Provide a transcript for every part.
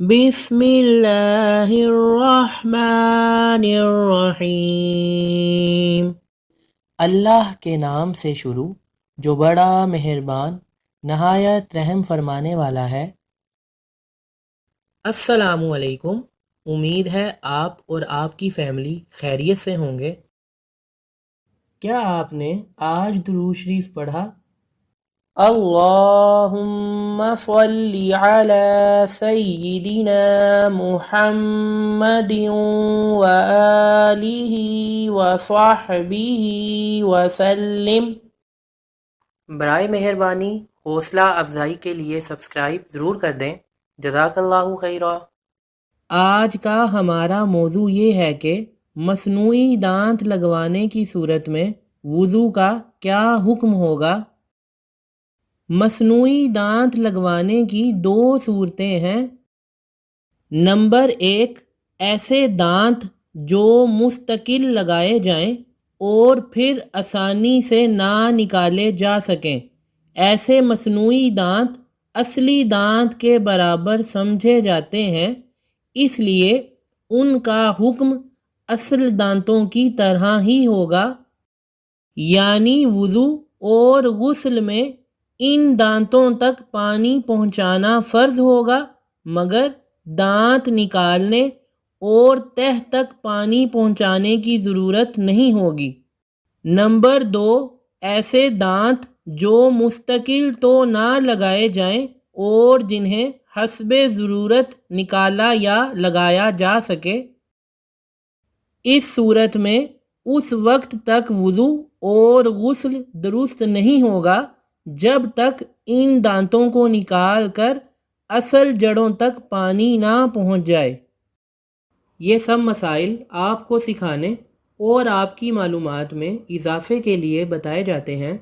بسم اللہ الرحمن الرحیم۔ اللہ کے نام سے شروع جو بڑا مہربان نہایت رحم فرمانے والا ہے۔ السلام علیکم، امید ہے آپ اور آپ کی فیملی خیریت سے ہوں گے۔ کیا آپ نے آج درود شریف پڑھا؟ اللہم صلی علی سیدنا محمد وآلہ وصحبہ وسلم۔ برائے مہربانی حوصلہ افزائی کے لیے سبسکرائب ضرور کر دیں، جزاک اللہ خیرا۔ آج کا ہمارا موضوع یہ ہے کہ مصنوعی دانت لگوانے کی صورت میں وضو کا کیا حکم ہوگا۔ مصنوعی دانت لگوانے کی دو صورتیں ہیں۔ نمبر 1، ایسے دانت جو مستقل لگائے جائیں اور پھر آسانی سے نہ نکالے جا سکیں۔ ایسے مصنوعی دانت اصلی دانت کے برابر سمجھے جاتے ہیں، اس لیے ان کا حکم اصل دانتوں کی طرح ہی ہوگا، یعنی وضو اور غسل میں ان دانتوں تک پانی پہنچانا فرض ہوگا، مگر دانت نکالنے اور تہہ تک پانی پہنچانے کی ضرورت نہیں ہوگی۔ نمبر 2، ایسے دانت جو مستقل تو نہ لگائے جائیں اور جنہیں حسب ضرورت نکالا یا لگایا جا سکے۔ اس صورت میں اس وقت تک وضو اور غسل درست نہیں ہوگا جب تک ان دانتوں کو نکال کر اصل جڑوں تک پانی نہ پہنچ جائے۔ یہ سب مسائل آپ کو سکھانے اور آپ کی معلومات میں اضافے کے لیے بتائے جاتے ہیں۔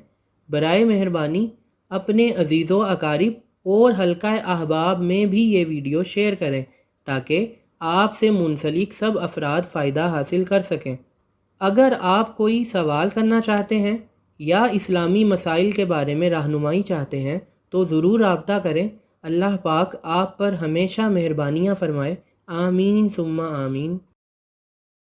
برائے مہربانی اپنے عزیز و اقارب اور حلقہ احباب میں بھی یہ ویڈیو شیئر کریں تاکہ آپ سے منسلک سب افراد فائدہ حاصل کر سکیں۔ اگر آپ کوئی سوال کرنا چاہتے ہیں یا اسلامی مسائل کے بارے میں رہنمائی چاہتے ہیں تو ضرور رابطہ کریں۔ اللہ پاک آپ پر ہمیشہ مہربانیاں فرمائے، آمین ثم آمین۔